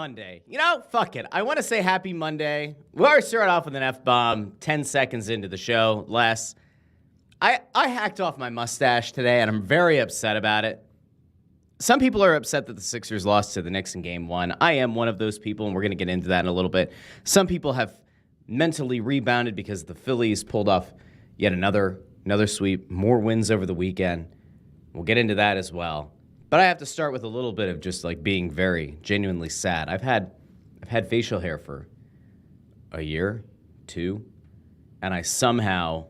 Monday. You know, fuck it. I want to say happy Monday. We'll already start off with an F-bomb 10 seconds into the show. Less. I hacked off my mustache today, and I'm very upset about it. Some people are upset that the Sixers lost to the Knicks in Game 1. I am one of those people, and we're going to get into that in a little bit. Some people have mentally rebounded because the Phillies pulled off yet another sweep, more wins over the weekend. We'll get into that as well. But I have to start with a little bit of just like being very genuinely sad. I've had facial hair for a year, 2, and I somehow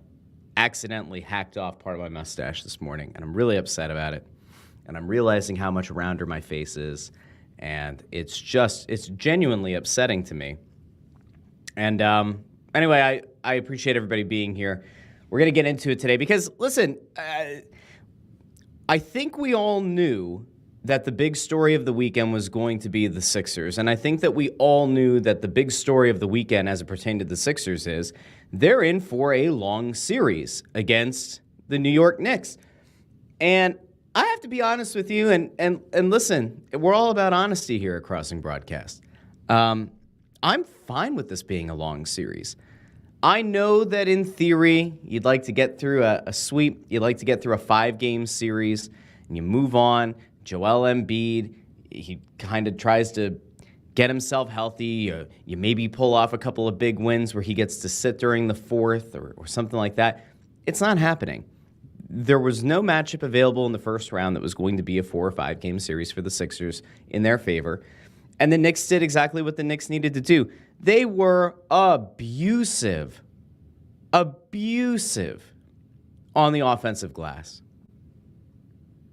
accidentally hacked off part of my mustache this morning, and I'm really upset about it. And I'm realizing how much rounder my face is, and it's genuinely upsetting to me. And anyway, I appreciate everybody being here. We're going to get into it today because, listen, I think we all knew that the big story of the weekend was going to be the Sixers. And I think that we all knew that the big story of the weekend as it pertained to the Sixers is they're in for a long series against the New York Knicks. And I have to be honest with you, and listen, we're all about honesty here at Crossing Broadcast. I'm fine with this being a long series. I know that in theory, you'd like to get through a sweep. You'd like to get through a 5-game series, and you move on. Joel Embiid, he kind of tries to get himself healthy. You maybe pull off a couple of big wins where he gets to sit during the fourth or something like that. It's not happening. There was no matchup available in the first round that was going to be a 4 or 5-game series for the Sixers in their favor. And the Knicks did exactly what the Knicks needed to do. They were abusive on the offensive glass.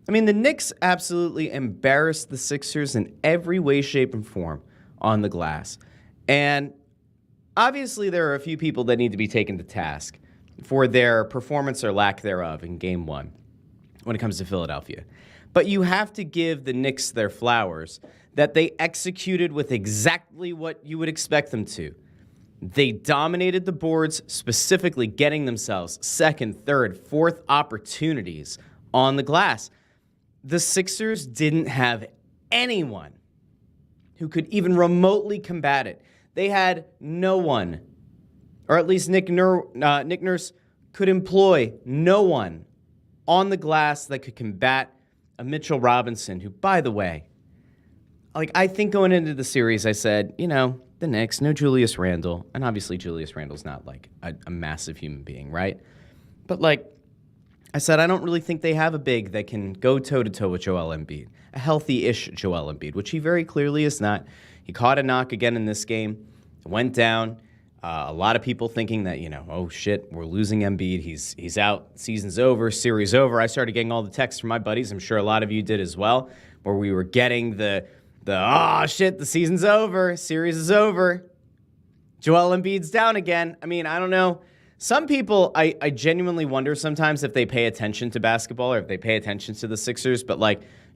I mean, the Knicks absolutely embarrassed the Sixers in every way, shape, and form on the glass. And obviously there are a few people that need to be taken to task for their performance or lack thereof in Game 1 when it comes to Philadelphia. But you have to give the Knicks their flowers that they executed with exactly what you would expect them to. They dominated the boards, specifically getting themselves second, third, fourth opportunities on the glass. The Sixers didn't have anyone who could even remotely combat it. They had no one, or at least Nick Nurse could employ no one on the glass that could combat a Mitchell Robinson, who, by the way, I think going into the series, I said, the Knicks, no Julius Randle. And obviously Julius Randle's not a massive human being, right? But I said, I don't really think they have a big that can go toe-to-toe with Joel Embiid. A healthy-ish Joel Embiid, which he very clearly is not. He caught a knock again in this game, went down. A lot of people thinking that, oh shit, we're losing Embiid. He's out. Season's over. Series over. I started getting all the texts from my buddies. I'm sure a lot of you did as well, where we were getting the oh shit, the season's over. Series is over. Joel Embiid's down again. I mean, I don't know. Some people, I genuinely wonder sometimes if they pay attention to basketball or if they pay attention to the Sixers. But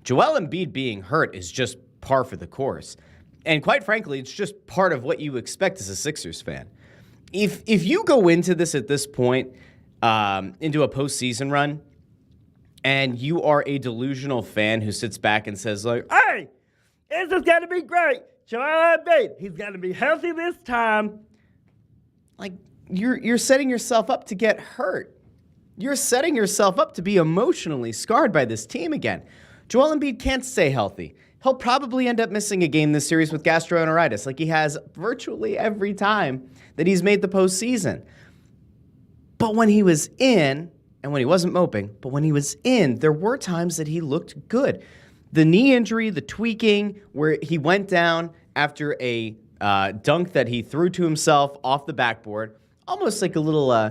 Joel Embiid being hurt is just par for the course. And quite frankly, it's just part of what you expect as a Sixers fan. If you go into this at this point, into a postseason run, and you are a delusional fan who sits back and says, hey, this is going to be great. Joel Embiid, he's going to be healthy this time. You're setting yourself up to get hurt. You're setting yourself up to be emotionally scarred by this team again. Joel Embiid can't stay healthy. He'll probably end up missing a game this series with gastroenteritis, like he has virtually every time that he's made the postseason. But when he was in, and when he wasn't moping, but when he was in, there were times that he looked good. The knee injury, the tweaking, where he went down after a dunk that he threw to himself off the backboard, almost like a little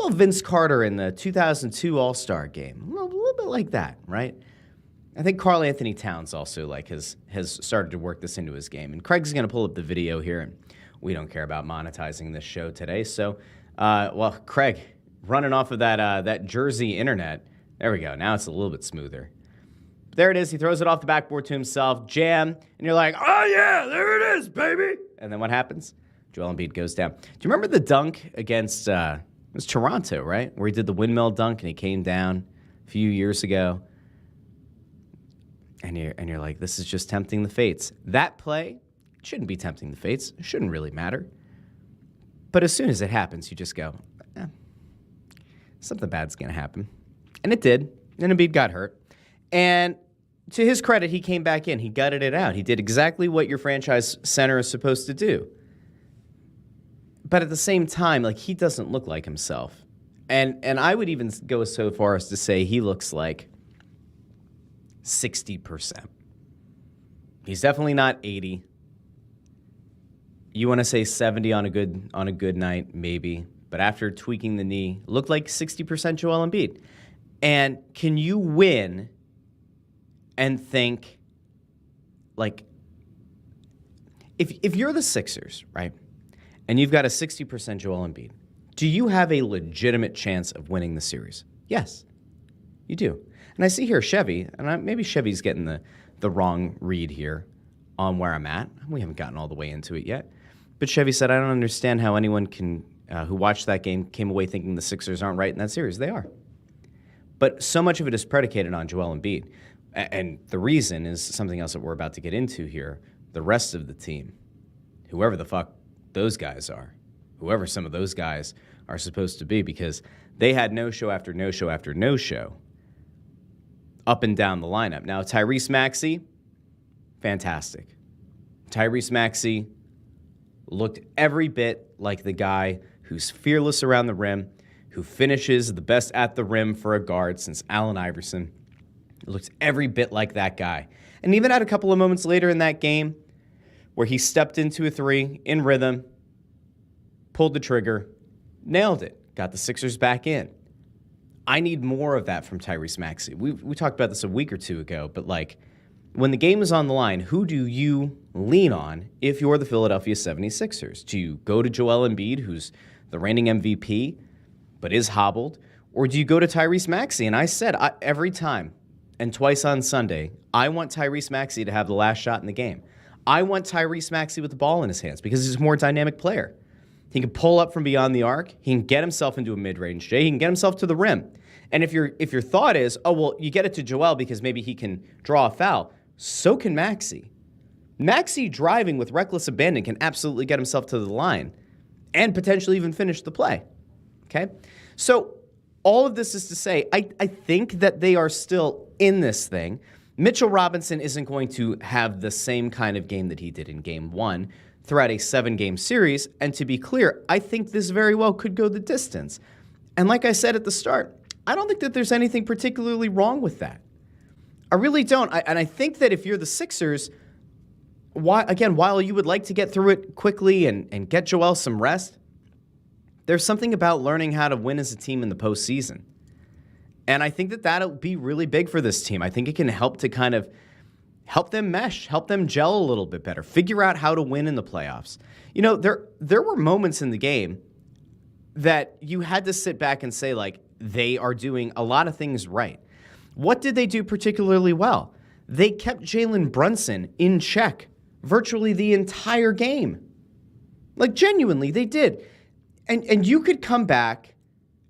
Vince Carter in the 2002 All-Star game. A little bit like that, right? I think Karl Anthony Towns also has started to work this into his game. And Craig's going to pull up the video here, and we don't care about monetizing this show today. So, Craig, running off of that Jersey internet, there we go. Now it's a little bit smoother. There it is. He throws it off the backboard to himself, jam, and you're like, oh yeah, there it is, baby. And then what happens? Joel Embiid goes down. Do you remember the dunk against it was Toronto, right? Where he did the windmill dunk and he came down a few years ago. And you're like, this is just tempting the fates. That play Shouldn't be tempting the fates. Shouldn't really matter. But as soon as it happens, you just go, something bad's going to happen. And it did. And Embiid got hurt. And to his credit, he came back in. He gutted it out. He did exactly what your franchise center is supposed to do. But at the same time, like, he doesn't look like himself. And I would even go so far as to say he looks like 60%. He's definitely not 80. You want to say 70 on a good night, maybe. But after tweaking the knee, looked like 60% Joel Embiid. And can you win and think, like, if you're the Sixers, right, and you've got a 60% Joel Embiid, do you have a legitimate chance of winning the series? Yes, you do. And I see here Chevy, and maybe Chevy's getting the wrong read here on where I'm at. We haven't gotten all the way into it yet. But Chevy said, I don't understand how anyone can who watched that game came away thinking the Sixers aren't right in that series. They are. But so much of it is predicated on Joel Embiid. And the reason is something else that we're about to get into here. The rest of the team, whoever the fuck those guys are, whoever some of those guys are supposed to be, because they had no show after no show after no show up and down the lineup. Now, Tyrese Maxey, fantastic. Tyrese Maxey looked every bit like the guy who's fearless around the rim, who finishes the best at the rim for a guard since Allen Iverson. Looked every bit like that guy. And even had a couple of moments later in that game where he stepped into a three in rhythm, pulled the trigger, nailed it, got the Sixers back in. I need more of that from Tyrese Maxey. We talked about this a week or two ago, but like, when the game is on the line, who do you lean on if you're the Philadelphia 76ers? Do you go to Joel Embiid, who's the reigning MVP, but is hobbled? Or do you go to Tyrese Maxey? And I said every time, and twice on Sunday, I want Tyrese Maxey to have the last shot in the game. I want Tyrese Maxey with the ball in his hands because he's a more dynamic player. He can pull up from beyond the arc. He can get himself into a mid-range J. He can get himself to the rim. And if your thought is, oh, well, you get it to Joel because maybe he can draw a foul, so can Maxey. Maxey driving with reckless abandon can absolutely get himself to the line and potentially even finish the play. Okay? So all of this is to say, I think that they are still in this thing. Mitchell Robinson isn't going to have the same kind of game that he did in Game 1 throughout a 7-game series. And to be clear, I think this very well could go the distance. And like I said at the start, I don't think that there's anything particularly wrong with that. I really don't. And I think that if you're the Sixers, while you would like to get through it quickly and get Joel some rest, there's something about learning how to win as a team in the postseason. And I think that that'll be really big for this team. I think it can help to kind of help them mesh, help them gel a little bit better, figure out how to win in the playoffs. You know, there were moments in the game that you had to sit back and say, like, they are doing a lot of things right. What did they do particularly well? They kept Jalen Brunson in check virtually the entire game. Like, genuinely, they did. And you could come back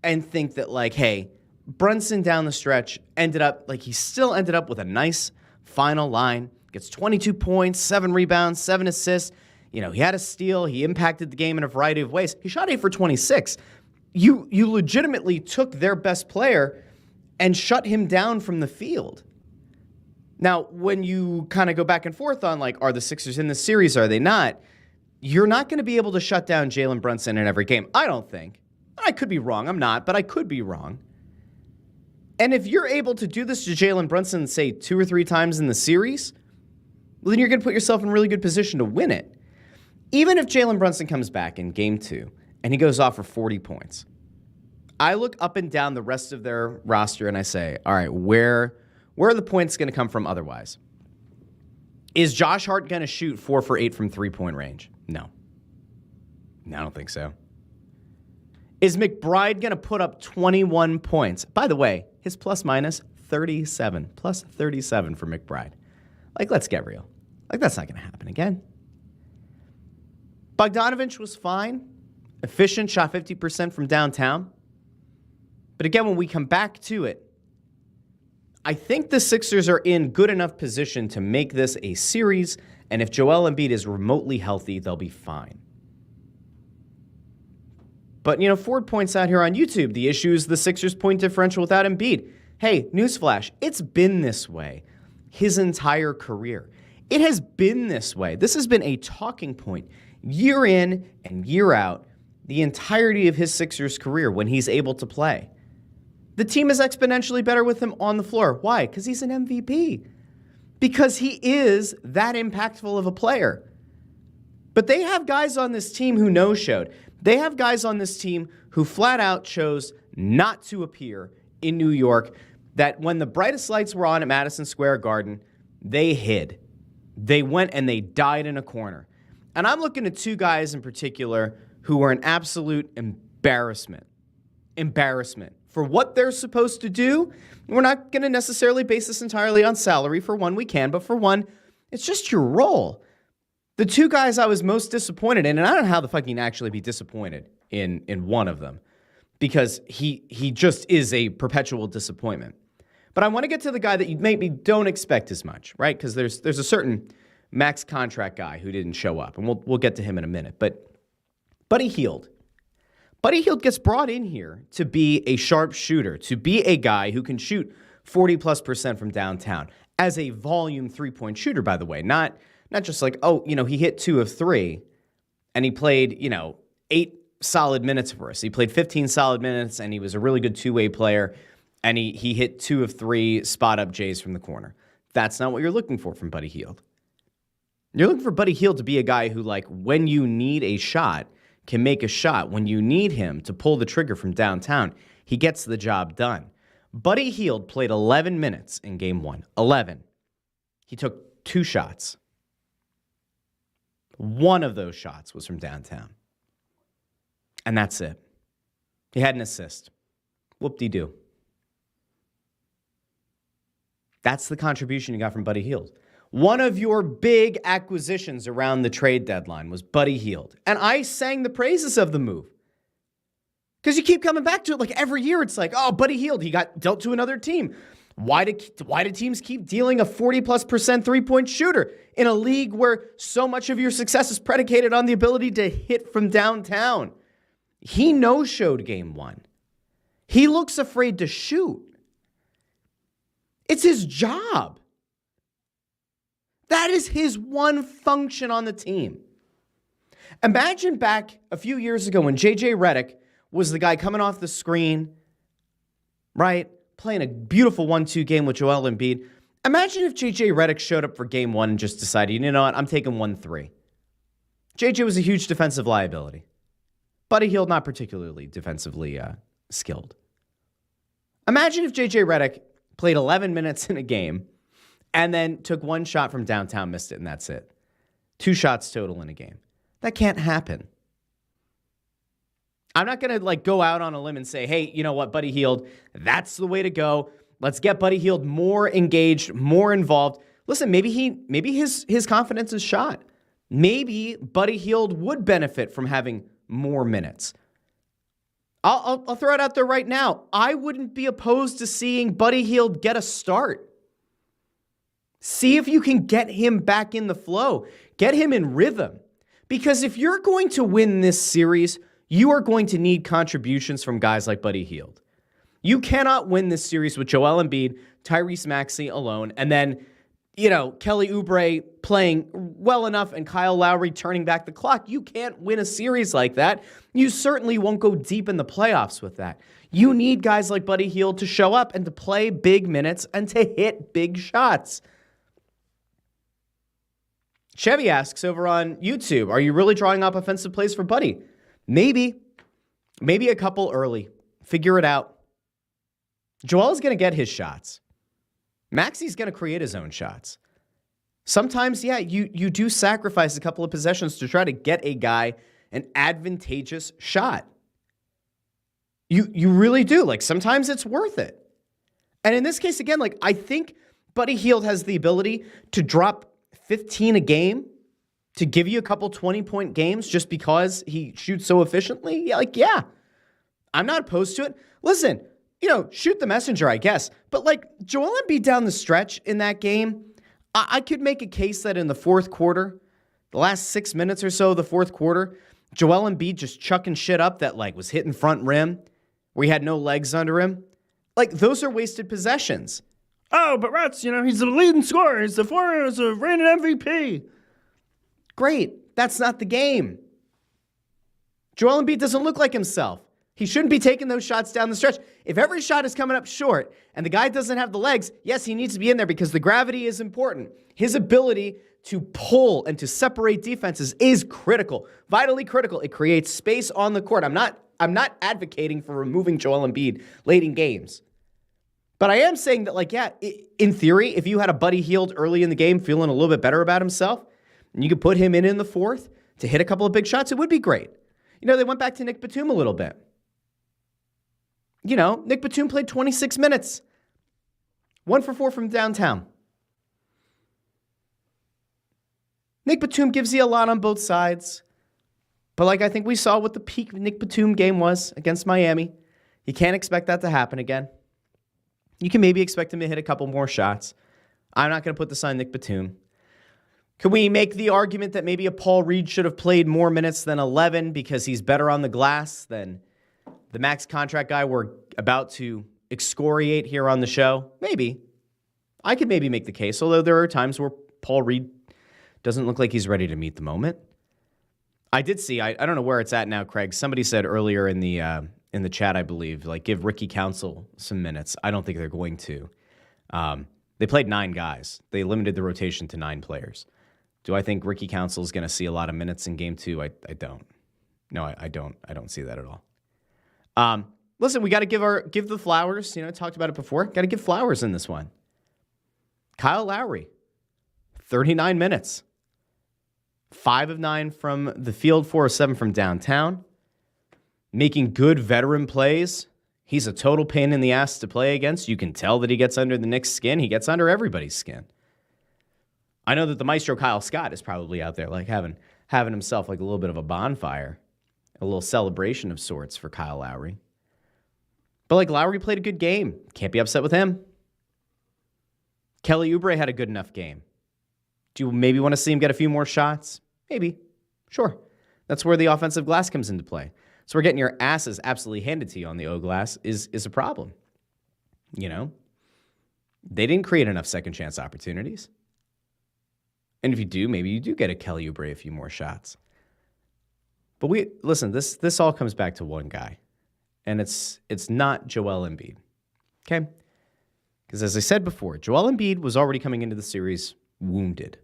and think that, like, hey, Brunson down the stretch he still ended up with a nice final line. Gets 22 points, 7 rebounds, 7 assists. You know, he had a steal. He impacted the game in a variety of ways. He shot 8 for 26. You legitimately took their best player and shut him down from the field. Now, when you kind of go back and forth on, like, are the Sixers in this series, are they not? You're not going to be able to shut down Jalen Brunson in every game, I don't think. I could be wrong. I'm not, but I could be wrong. And if you're able to do this to Jalen Brunson, say, 2 or 3 times in the series, well, then you're going to put yourself in a really good position to win it. Even if Jalen Brunson comes back in Game 2 and he goes off for 40 points, I look up and down the rest of their roster and I say, all right, where are the points going to come from otherwise? Is Josh Hart going to shoot 4 for 8 from three-point range? No, I don't think so. Is McBride going to put up 21 points? By the way, his plus-minus 37. Plus 37 for McBride. Like, let's get real. Like, that's not going to happen again. Bogdanovich was fine. Efficient, shot 50% from downtown. But again, when we come back to it, I think the Sixers are in good enough position to make this a series And if Joel Embiid is remotely healthy, they'll be fine. But, Ford points out here on YouTube, the issue is the Sixers' point differential without Embiid. Hey, newsflash, it's been this way his entire career. It has been this way. This has been a talking point year in and year out, the entirety of his Sixers career when he's able to play. The team is exponentially better with him on the floor. Why? Because he's an MVP. Because he is that impactful of a player. But they have guys on this team who no-showed. They have guys on this team who flat out chose not to appear in New York, that when the brightest lights were on at Madison Square Garden, they hid. They went and they died in a corner. And I'm looking at two guys in particular who were an absolute embarrassment. Embarrassment for what they're supposed to do. We're not going to necessarily base this entirely on salary. For one, we can, but for one, it's just your role. The two guys I was most disappointed in, and I don't know how the fuck you can actually be disappointed in one of them, because he just is a perpetual disappointment. But I want to get to the guy that you maybe don't expect as much, right? Because there's a certain max contract guy who didn't show up, and we'll get to him in a minute. But Buddy Hield. Buddy Hield gets brought in here to be a sharp shooter, to be a guy who can shoot 40+% from downtown as a volume three-point shooter, by the way. Not just like, he hit 2 of 3 and he played, 8 solid minutes for us. He played 15 solid minutes and he was a really good two-way player and he hit 2 of 3 spot-up Jays from the corner. That's not what you're looking for from Buddy Hield. You're looking for Buddy Hield to be a guy who, like, when you need a shot, can make a shot. When you need him to pull the trigger from downtown, he gets the job done. Buddy Hield played 11 minutes in Game 1. 11. He took 2 shots. One of those shots was from downtown. And that's it. He had an assist. Whoop-de-doo. That's the contribution you got from Buddy Hield. One of your big acquisitions around the trade deadline was Buddy Hield. And I sang the praises of the move. Because you keep coming back to it like every year. It's like, oh, Buddy Hield, he got dealt to another team. Why do teams keep dealing a 40+% three-point shooter in a league where so much of your success is predicated on the ability to hit from downtown? He no-showed Game 1. He looks afraid to shoot. It's his job. That is his one function on the team. Imagine back a few years ago when J.J. Redick was the guy coming off the screen, right? Playing a beautiful 1-2 game with Joel Embiid. Imagine if J.J. Redick showed up for Game 1 and just decided, you know what, I'm taking 1-3. J.J. was a huge defensive liability. Buddy Hield, not particularly defensively skilled. Imagine if J.J. Redick played 11 minutes in a game and then took 1 shot from downtown, missed it, and that's it. 2 shots total in a game. That can't happen. I'm not going to go out on a limb and say, hey, you know what, Buddy Hield, that's the way to go. Let's get Buddy Hield more engaged, more involved. Listen, maybe his confidence is shot. Maybe Buddy Hield would benefit from having more minutes. I'll throw it out there right now. I wouldn't be opposed to seeing Buddy Hield get a start. See if you can get him back in the flow. Get him in rhythm. Because if you're going to win this series, you are going to need contributions from guys like Buddy Hield. You cannot win this series with Joel Embiid, Tyrese Maxey alone, and then, Kelly Oubre playing well enough and Kyle Lowry turning back the clock. You can't win a series like that. You certainly won't go deep in the playoffs with that. You need guys like Buddy Hield to show up and to play big minutes and to hit big shots. Chevy asks over on YouTube, are you really drawing up offensive plays for Buddy? Maybe a couple early. Figure it out. Joel's going to get his shots. Maxey's going to create his own shots. Sometimes, you do sacrifice a couple of possessions to try to get a guy an advantageous shot. You really do. Sometimes it's worth it. And in this case, again, I think Buddy Hield has the ability to drop 15 a game, to give you a couple 20-point games just because he shoots so efficiently. Yeah. I'm not opposed to it. Listen, shoot the messenger, I guess. But Joel Embiid down the stretch in that game, I could make a case that in the fourth quarter, the last 6 minutes or so of the fourth quarter, Joel Embiid just chucking shit up that like was hitting front rim where he had no legs under him. Like, those are wasted possessions. Oh, but Russ, he's the leading scorer. He's the reigning MVP. Great. That's not the game. Joel Embiid doesn't look like himself. He shouldn't be taking those shots down the stretch. If every shot is coming up short and the guy doesn't have the legs, yes, he needs to be in there because the gravity is important. His ability to pull and to separate defenses is critical, vitally critical. It creates space on the court. I'm not advocating for removing Joel Embiid late in games. But I am saying that, like, yeah, in theory, if you had a Buddy Hield early in the game feeling a little bit better about himself, and you could put him in the fourth to hit a couple of big shots, it would be great. They went back to Nick Batum a little bit. Nick Batum played 26 minutes. 1 for 4 from downtown. Nick Batum gives you a lot on both sides. But like I think we saw what the peak Nick Batum game was against Miami. You can't expect that to happen again. You can maybe expect him to hit a couple more shots. I'm not going to put this on Nick Batum. Can we make the argument that maybe a Paul Reed should have played more minutes than 11 because he's better on the glass than the max contract guy we're about to excoriate here on the show? Maybe. I could maybe make the case, although there are times where Paul Reed doesn't look like he's ready to meet the moment. I did see, I don't know where it's at now, Craig. Somebody said earlier in the chat, I believe, like, give Ricky Council some minutes. I don't think they're going to. They played 9 guys. They limited the rotation to 9 players. Do I think Ricky Council is going to see a lot of minutes in game 2? I don't. No, I don't. I don't see that at all. Listen, we got to give the flowers. I talked about it before. Got to give flowers in this one. Kyle Lowry, 39 minutes. 5 of 9 from the field, 4 of 7 from downtown. Making good veteran plays. He's a total pain in the ass to play against. You can tell that he gets under the Knicks' skin. He gets under everybody's skin. I know that the maestro Kyle Scott is probably out there like having himself like a little bit of a bonfire, a little celebration of sorts for Kyle Lowry. But like, Lowry played a good game. Can't be upset with him. Kelly Oubre had a good enough game. Do you maybe want to see him get a few more shots? Maybe. Sure. That's where the offensive glass comes into play. So we're getting your asses absolutely handed to you on the O glass is a problem. They didn't create enough second chance opportunities. And if you do, maybe you do get a Kelly Oubre a few more shots. But listen, this all comes back to one guy. And it's not Joel Embiid. Okay? Because as I said before, Joel Embiid was already coming into the series wounded.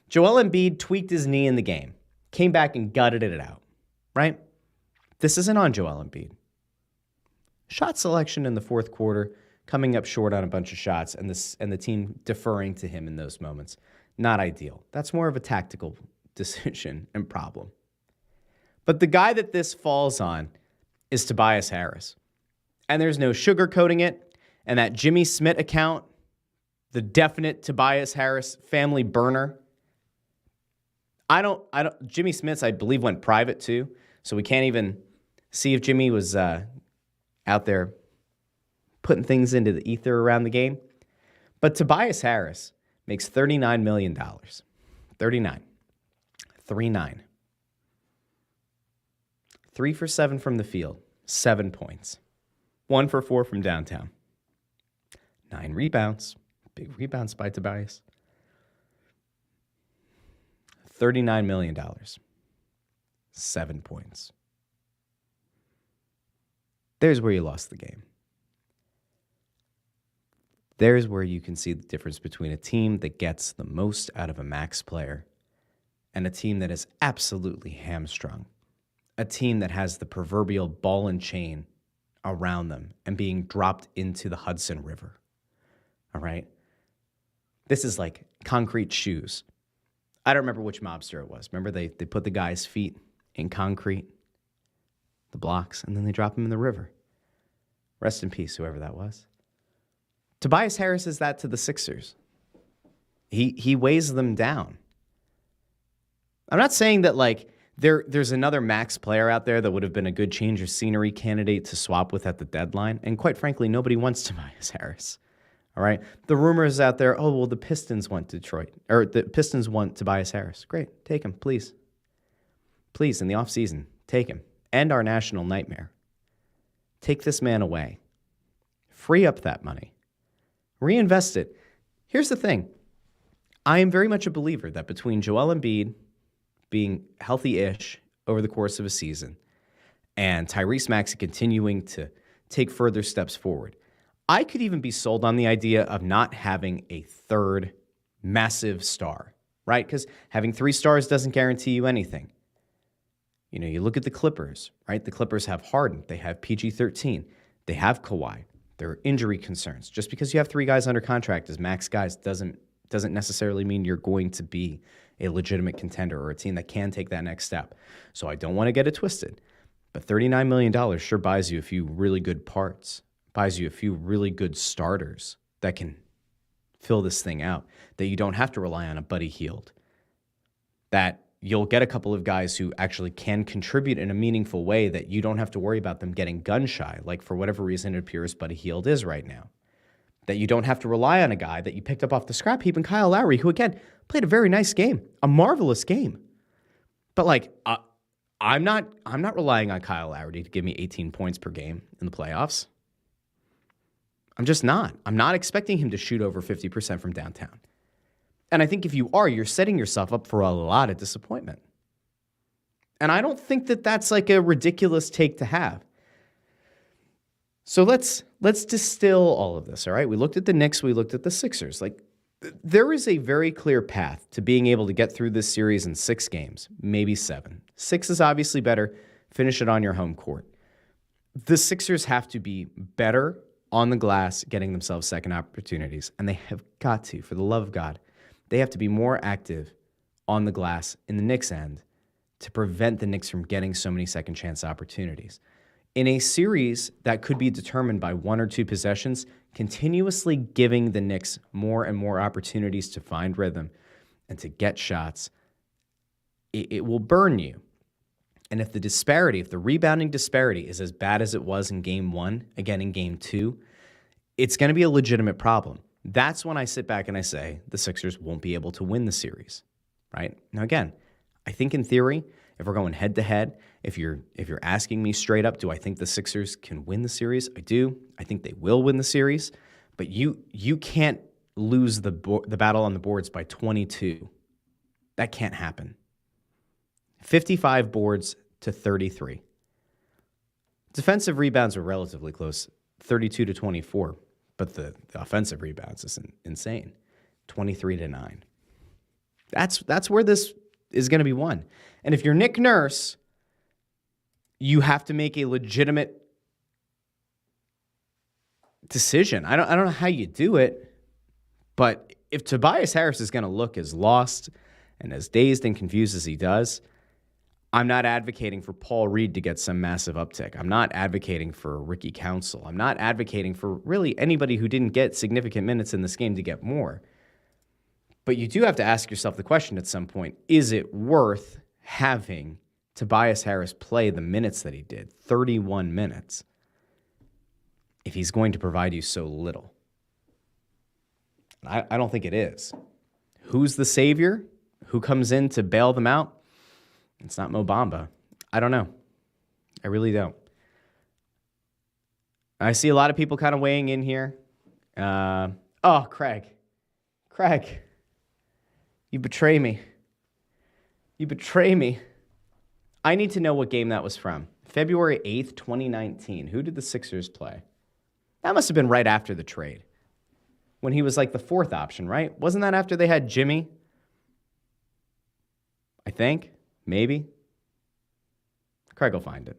Joel Embiid tweaked his knee in the game. Came back and gutted it out. Right? This isn't on Joel Embiid. Shot selection in the fourth quarter, coming up short on a bunch of shots, and the team deferring to him in those moments. Not ideal. That's more of a tactical decision and problem. But the guy that this falls on is Tobias Harris. And there's no sugarcoating it. And that Jimmy Smith account, the definite Tobias Harris family burner. Jimmy Smith's, I believe, went private too. So we can't even see if Jimmy was out there putting things into the ether around the game. But Tobias Harris makes $39 million. 39. 3-9. 3 for 7 from the field. 7 points. 1 for 4 from downtown. 9 rebounds. Big rebounds by Tobias. $39 million. 7 points. There's where you lost the game. There's where you can see the difference between a team that gets the most out of a max player and a team that is absolutely hamstrung. A team that has the proverbial ball and chain around them and being dropped into the Hudson River. All right? This is like concrete shoes. I don't remember which mobster it was. Remember they put the guy's feet in concrete, the blocks, and then they drop him in the river. Rest in peace, whoever that was. Tobias Harris is that to the Sixers. He weighs them down. I'm not saying that like there's another max player out there that would have been a good change of scenery candidate to swap with at the deadline. And quite frankly, nobody wants Tobias Harris. All right. The rumors out there, oh, well, the Pistons want Detroit, or the Pistons want Tobias Harris. Great. Take him, please. Please, in the offseason, take him. End our national nightmare. Take this man away. Free up that money. Reinvest it. Here's the thing. I am very much a believer that between Joel Embiid being healthy-ish over the course of a season and Tyrese Maxey continuing to take further steps forward, I could even be sold on the idea of not having a third massive star, right? Because having 3 stars doesn't guarantee you anything. You know, you look at the Clippers, right? The Clippers have Harden. They have PG-13. They have Kawhi. There are injury concerns. Just because you have 3 guys under contract as max guys doesn't necessarily mean you're going to be a legitimate contender or a team that can take that next step. So I don't want to get it twisted. But $39 million sure buys you a few really good parts, buys you a few really good starters that can fill this thing out, that you don't have to rely on a Buddy Hield, that you'll get a couple of guys who actually can contribute in a meaningful way that you don't have to worry about them getting gun shy, like for whatever reason it appears Buddy Hield is right now. That you don't have to rely on a guy that you picked up off the scrap heap in Kyle Lowry, who, again, played a very nice game, a marvelous game. But, like, I'm not relying on Kyle Lowry to give me 18 points per game in the playoffs. I'm just not. I'm not expecting him to shoot over 50% from downtown. And I think if you are, you're setting yourself up for a lot of disappointment. And I don't think that that's like a ridiculous take to have. So let's distill all of this, all right? We looked at the Knicks, we looked at the Sixers. Like, there is a very clear path to being able to get through this series in 6 games, maybe 7. 6 is obviously better. Finish it on your home court. The Sixers have to be better on the glass, getting themselves second opportunities, and they have got to, for the love of God, they have to be more active on the glass in the Knicks' end to prevent the Knicks from getting so many second chance opportunities. In a series that could be determined by 1 or 2 possessions, continuously giving the Knicks more and more opportunities to find rhythm and to get shots, it will burn you. And if the rebounding disparity is as bad as it was in Game 1, again in Game 2, it's going to be a legitimate problem. That's when I sit back and I say the Sixers won't be able to win the series, right? Now, again, I think in theory, if we're going head-to-head, if you're asking me straight up, do I think the Sixers can win the series? I do. I think they will win the series. But you can't lose the battle on the boards by 22. That can't happen. 55 boards to 33. Defensive rebounds were relatively close, 32 to 24. But the offensive rebounds is insane, 23-9. That's where this is going to be won. And if you're Nick Nurse, you have to make a legitimate decision. I don't know how you do it, but if Tobias Harris is going to look as lost and as dazed and confused as he does, I'm not advocating for Paul Reed to get some massive uptick. I'm not advocating for Ricky Council. I'm not advocating for really anybody who didn't get significant minutes in this game to get more. But you do have to ask yourself the question at some point, is it worth having Tobias Harris play the minutes that he did, 31 minutes, if he's going to provide you so little? I don't think it is. Who's the savior? Who comes in to bail them out? It's not Mo Bamba. I don't know. I really don't. I see a lot of people kind of weighing in here. Craig. Craig. You betray me. You betray me. I need to know what game that was from. February 8th, 2019. Who did the Sixers play? That must have been right after the trade. When he was like the 4th option, right? Wasn't that after they had Jimmy? I think. Maybe. Craig will find it.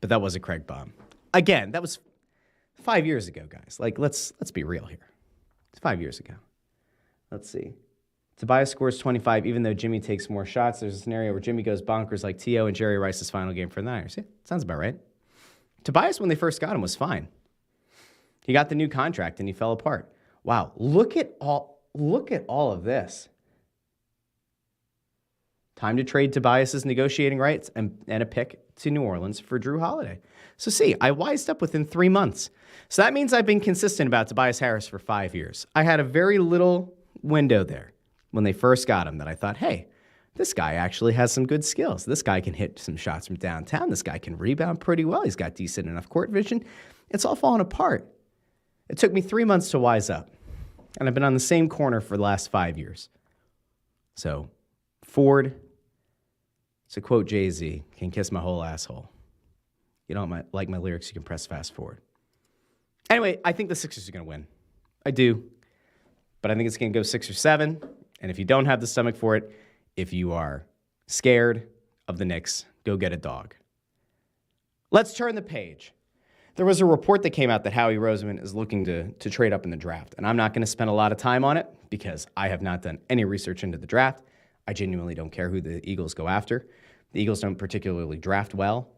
But that was a Craig bomb. Again, that was 5 years ago, guys. Like, let's be real here. It's 5 years ago. Let's see. Tobias scores 25, even though Jimmy takes more shots. There's a scenario where Jimmy goes bonkers like T.O. and Jerry Rice's final game for the Niners. Yeah, sounds about right. Tobias, when they first got him, was fine. He got the new contract and he fell apart. Wow, look at all of this. Time to trade Tobias's negotiating rights and a pick to New Orleans for Drew Holiday. So see, I wised up within 3 months. So that means I've been consistent about Tobias Harris for 5 years. I had a very little window there when they first got him that I thought, hey, this guy actually has some good skills. This guy can hit some shots from downtown. This guy can rebound pretty well. He's got decent enough court vision. It's all fallen apart. It took me 3 months to wise up. And I've been on the same corner for the last 5 years. So, Ford, to quote Jay-Z, can kiss my whole asshole. You don't like my lyrics, you can press fast forward. Anyway, I think the Sixers are going to win. I do. But I think it's going to go 6 or 7. And if you don't have the stomach for it, if you are scared of the Knicks, go get a dog. Let's turn the page. There was a report that came out that Howie Roseman is looking to trade up in the draft. And I'm not going to spend a lot of time on it because I have not done any research into the draft. I genuinely don't care who the Eagles go after. The Eagles don't particularly draft well.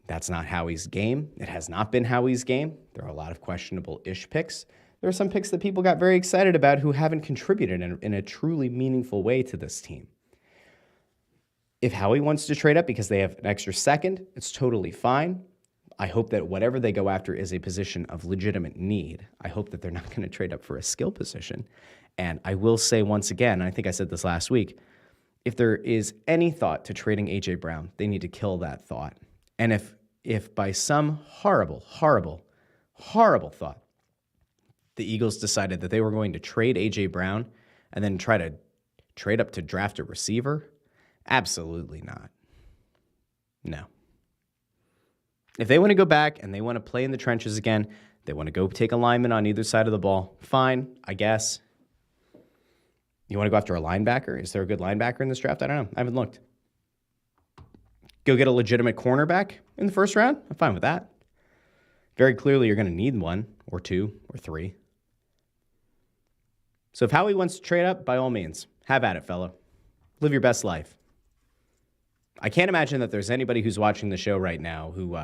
That's not Howie's game. It has not been Howie's game. There are a lot of questionable-ish picks. There are some picks that people got very excited about who haven't contributed in a truly meaningful way to this team. If Howie wants to trade up because they have an extra second, it's totally fine. I hope that whatever they go after is a position of legitimate need. I hope that they're not going to trade up for a skill position. And I will say once again, and I think I said this last week, if there is any thought to trading A.J. Brown, they need to kill that thought. And if by some horrible thought, the Eagles decided that they were going to trade A.J. Brown and then try to trade up to draft a receiver, absolutely not. No. If they want to go back and they want to play in the trenches again, they want to go take a lineman on either side of the ball, fine, I guess. You want to go after a linebacker? Is there a good linebacker in this draft? I don't know. I haven't looked. Go get a legitimate cornerback in the first round? I'm fine with that. Very clearly, you're going to need one or two or three. So if Howie wants to trade up, by all means, have at it, fellow. Live your best life. I can't imagine that there's anybody who's watching the show right now who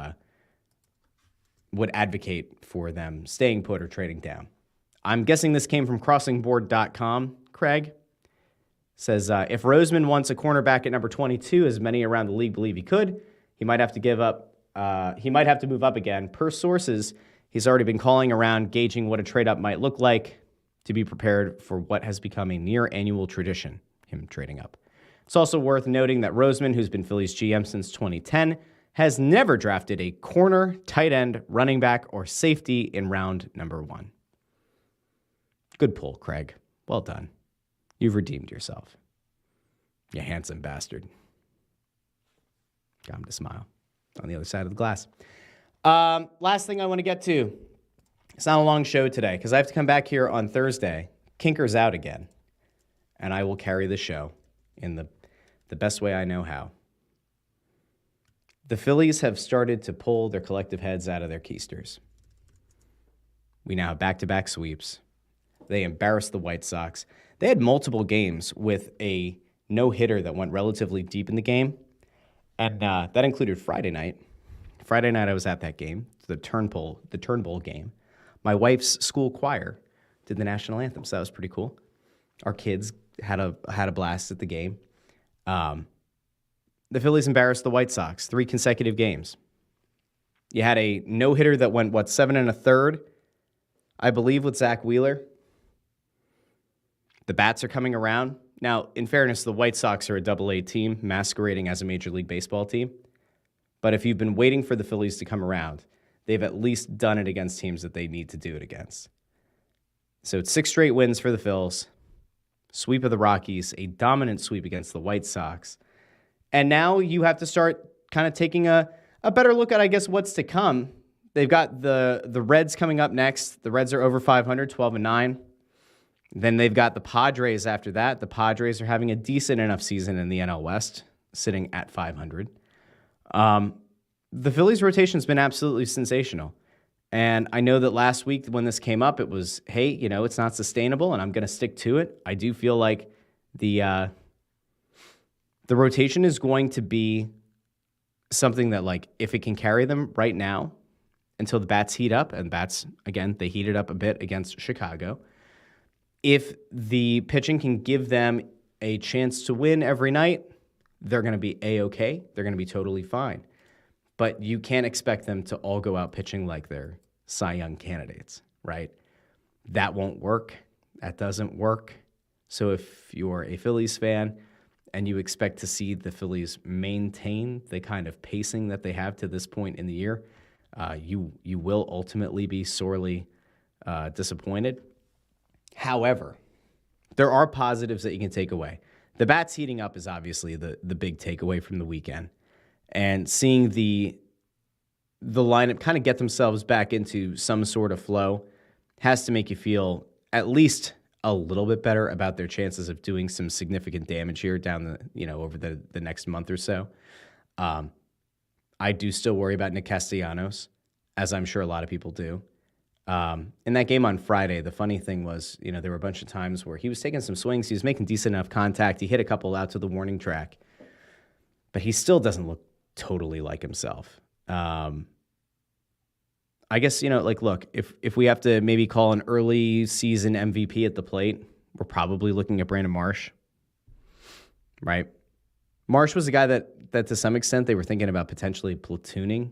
would advocate for them staying put or trading down. I'm guessing this came from crossingboard.com. Craig says, if Roseman wants a cornerback at number 22, as many around the league believe he could, he might have to move up again. Per sources, he's already been calling around, gauging what a trade-up might look like to be prepared for what has become a near-annual tradition, him trading up. It's also worth noting that Roseman, who's been Phillies GM since 2010, has never drafted a corner, tight end, running back, or safety in round number 1. Good pull, Craig. Well done. You've redeemed yourself. You handsome bastard. Got him to smile on the other side of the glass. Last thing I want to get to. It's not a long show today because I have to come back here on Thursday. Kinker's out again. And I will carry the show in the best way I know how. The Phillies have started to pull their collective heads out of their keisters. We now have back-to-back sweeps. They embarrassed the White Sox. They had multiple games with a no-hitter that went relatively deep in the game. And that included Friday night. Friday night I was at that game, the Turnbull game. My wife's school choir did the national anthem, so that was pretty cool. Our kids had a blast at the game. The Phillies embarrassed the White Sox 3 consecutive games. You had a no-hitter that went, 7 1/3, I believe, with Zach Wheeler. The bats are coming around. Now, in fairness, the White Sox are a Double-A team masquerading as a Major League Baseball team. But if you've been waiting for the Phillies to come around, they've at least done it against teams that they need to do it against. So it's 6 straight wins for the Phils, sweep of the Rockies, a dominant sweep against the White Sox. And now you have to start kind of taking a better look at, I guess, what's to come. They've got the Reds coming up next. The Reds are over 500, 12-9. Then they've got the Padres after that. The Padres are having a decent enough season in the NL West, sitting at 500. The Phillies' rotation has been absolutely sensational. And I know that last week when this came up, it was, hey, it's not sustainable, and I'm going to stick to it. I do feel like the rotation is going to be something that, like, if it can carry them right now until the bats heat up, and bats, again, they heated up a bit against Chicago. If the pitching can give them a chance to win every night, they're going to be A-okay. They're going to be totally fine. But you can't expect them to all go out pitching like they're Cy Young candidates, right? That won't work. That doesn't work. So if you're a Phillies fan and you expect to see the Phillies maintain the kind of pacing that they have to this point in the year, you will ultimately be sorely disappointed. However, there are positives that you can take away. The bats heating up is obviously the big takeaway from the weekend. And seeing the lineup kind of get themselves back into some sort of flow has to make you feel at least a little bit better about their chances of doing some significant damage here down over the next month or so. I do still worry about Nick Castellanos, as I'm sure a lot of people do. In that game on Friday, the funny thing was, there were a bunch of times where he was taking some swings. He was making decent enough contact. He hit a couple out to the warning track, but he still doesn't look totally like himself. I guess, look, if we have to maybe call an early season MVP at the plate, we're probably looking at Brandon Marsh, right? Marsh was a guy that to some extent they were thinking about potentially platooning,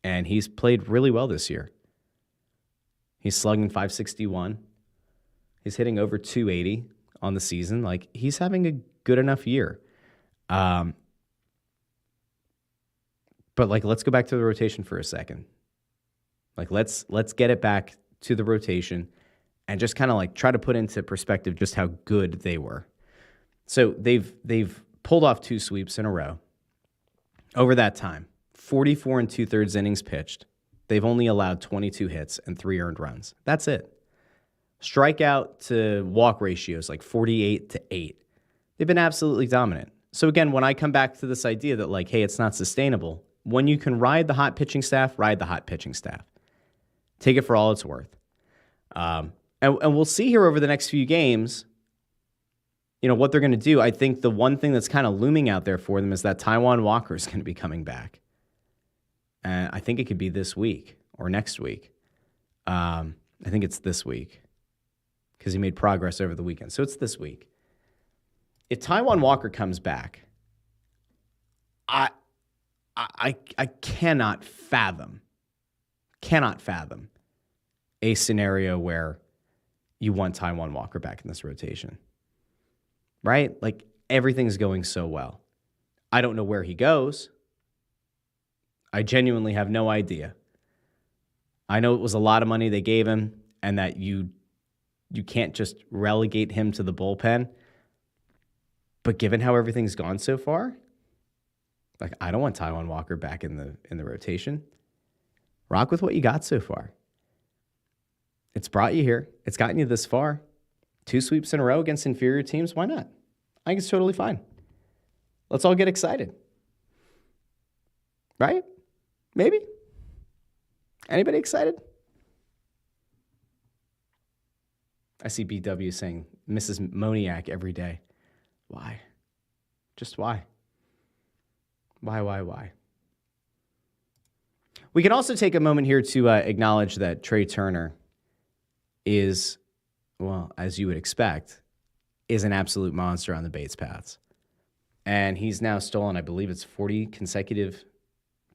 and he's played really well this year. He's slugging .561. He's hitting over .280 on the season. Like, he's having a good enough year. But let's go back to the rotation for a second. Let's get it back to the rotation and just kind of try to put into perspective just how good they were. So they've pulled off 2 sweeps in a row. Over that time, 44 2/3 innings pitched. They've only allowed 22 hits and 3 earned runs. That's it. Strikeout to walk ratios 48-8. They've been absolutely dominant. So again, when I come back to this idea that hey, it's not sustainable, when you can ride the hot pitching staff, ride the hot pitching staff. Take it for all it's worth. And we'll see here over the next few games, what they're going to do. I think the one thing that's kind of looming out there for them is that Taijuan Walker is going to be coming back. And I think it could be this week or next week. I think it's this week because he made progress over the weekend. So it's this week. If Taijuan Walker comes back, I cannot fathom a scenario where you want Taijuan Walker back in this rotation, right? Everything's going so well. I don't know where he goes. I genuinely have no idea. I know it was a lot of money they gave him and that you can't just relegate him to the bullpen. But given how everything's gone so far, I don't want Taijuan Walker back in the rotation. Rock with what you got so far. It's brought you here. It's gotten you this far. 2 sweeps in a row against inferior teams. Why not? I think it's totally fine. Let's all get excited. Right? Maybe? Anybody excited? I see BW saying Mrs. Moniac every day. Why? Just why? Why? We can also take a moment here to acknowledge that Trey Turner is, well, as you would expect, is an absolute monster on the base paths. And he's now stolen, I believe it's 40 consecutive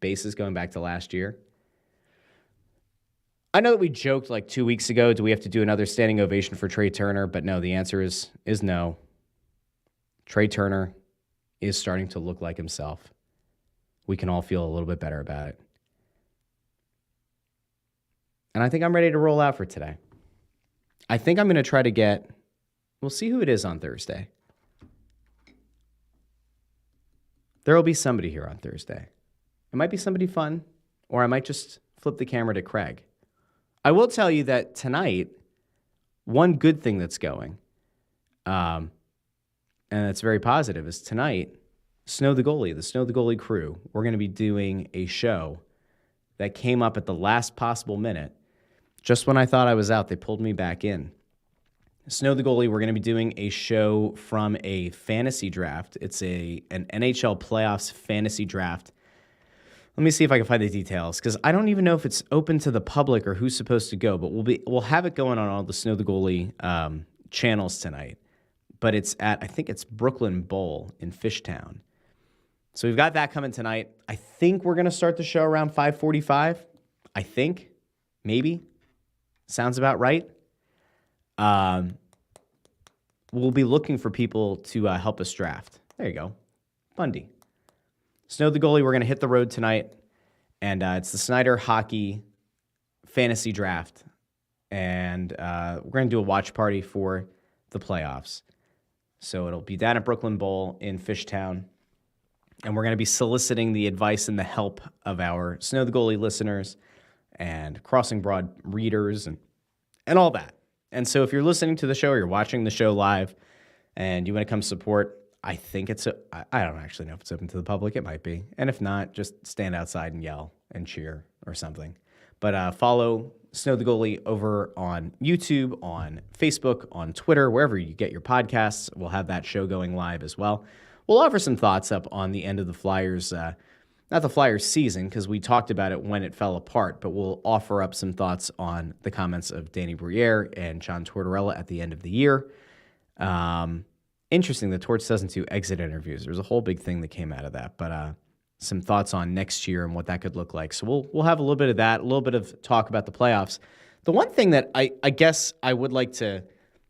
bases going back to last year. I know that we joked 2 weeks ago, do we have to do another standing ovation for Trey Turner? But no, the answer is no. Trey Turner is starting to look like himself. We can all feel a little bit better about it. And I think I'm ready to roll out for today. I think I'm going to try to we'll see who it is on Thursday. There will be somebody here on Thursday. It might be somebody fun, or I might just flip the camera to Craig. I will tell you that tonight, one good thing that's going, and it's very positive, is tonight, Snow The Goalie, the Snow The Goalie crew, we're going to be doing a show that came up at the last possible minute. Just when I thought I was out, they pulled me back in. Snow The Goalie, we're going to be doing a show from a fantasy draft. It's an NHL playoffs fantasy draft. Let me see if I can find the details, because I don't even know if it's open to the public or who's supposed to go, but we'll have it going on all the Snow The Goalie channels tonight. but it's at, I think it's Brooklyn Bowl in Fishtown. So we've got that coming tonight. I think we're going to start the show around 5:45. I think. Maybe. Sounds about right. We'll be looking for people to help us draft. There you go. Bundy. Snow the Goalie, we're going to hit the road tonight. And it's the Snyder Hockey Fantasy Draft. And we're going to do a watch party for the playoffs. So it'll be down at Brooklyn Bowl in Fishtown. And we're going to be soliciting the advice and the help of our Snow the Goalie listeners and Crossing Broad readers and all that. And so if you're listening to the show or you're watching the show live and you want to come support, I think I don't actually know if it's open to the public. It might be. And if not, just stand outside and yell and cheer or something. But follow Snow the Goalie over on YouTube, on Facebook, on Twitter, wherever you get your podcasts. We'll have that show going live as well. We'll offer some thoughts up on the end of the Flyers, not the Flyers season, because we talked about it when it fell apart, but we'll offer up some thoughts on the comments of Danny Briere and John Tortorella at the end of the year. Interesting that Torts doesn't do exit interviews. There's a whole big thing that came out of that, but some thoughts on next year and what that could look like. So we'll have a little bit of that, a little bit of talk about the playoffs. The one thing that I guess I would like to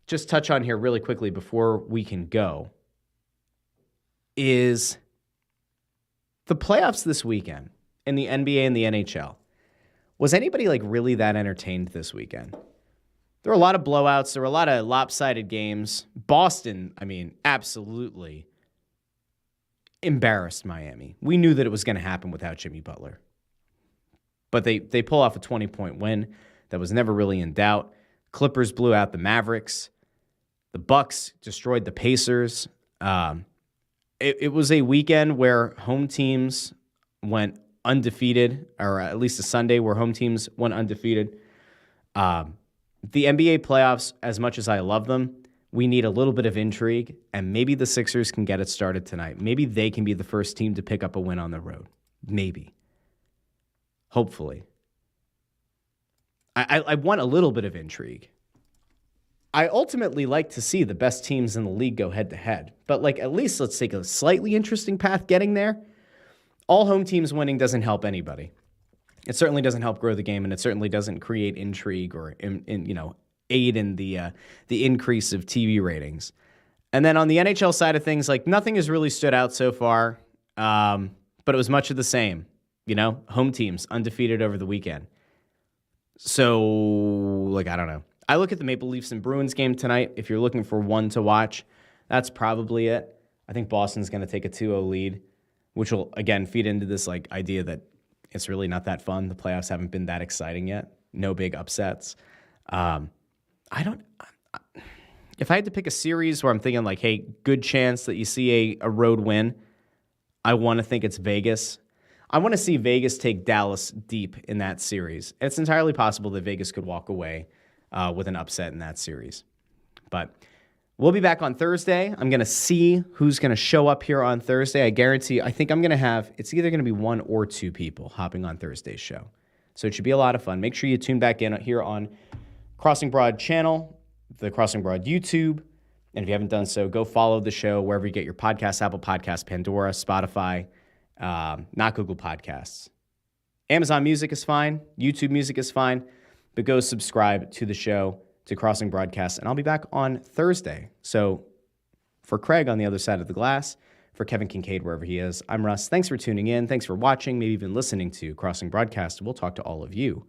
just touch on here really quickly before we can go is the playoffs this weekend in the NBA and the NHL. Was anybody really that entertained this weekend? There were a lot of blowouts. There were a lot of lopsided games. Boston, absolutely embarrassed Miami. We knew that it was going to happen without Jimmy Butler. But they pull off a 20-point win that was never really in doubt. Clippers blew out the Mavericks. The Bucks destroyed the Pacers. It was a weekend where home teams went undefeated, or at least a Sunday where home teams went undefeated. The NBA playoffs, as much as I love them, we need a little bit of intrigue, and maybe the Sixers can get it started tonight. Maybe they can be the first team to pick up a win on the road. Maybe. Hopefully. I want a little bit of intrigue. I ultimately like to see the best teams in the league go head-to-head, but at least let's take a slightly interesting path getting there. All home teams winning doesn't help anybody. It certainly doesn't help grow the game, and it certainly doesn't create intrigue or aid in the increase of TV ratings. And then on the NHL side of things, nothing has really stood out so far, but it was much of the same. Home teams undefeated over the weekend. So, I don't know. I look at the Maple Leafs and Bruins game tonight. If you're looking for one to watch, that's probably it. I think Boston's going to take a 2-0 lead, which will, again, feed into this idea that it's really not that fun. The playoffs haven't been that exciting yet. No big upsets. If I had to pick a series where I'm thinking hey, good chance that you see a road win, I want to think it's Vegas. I want to see Vegas take Dallas deep in that series. It's entirely possible that Vegas could walk away with an upset in that series. But we'll be back on Thursday. I'm going to see who's going to show up here on Thursday. I think I'm going to have, it's either going to be one or two people hopping on Thursday's show. So it should be a lot of fun. Make sure you tune back in here on Crossing Broad channel, the Crossing Broad YouTube. And if you haven't done so, go follow the show wherever you get your podcasts, Apple Podcasts, Pandora, Spotify, not Google Podcasts. Amazon Music is fine. YouTube Music is fine. But go subscribe to the show, to Crossing Broadcast, and I'll be back on Thursday. So for Craig on the other side of the glass, for Kevin Kincaid, wherever he is, I'm Russ. Thanks for tuning in. Thanks for watching, maybe even listening to Crossing Broadcast. We'll talk to all of you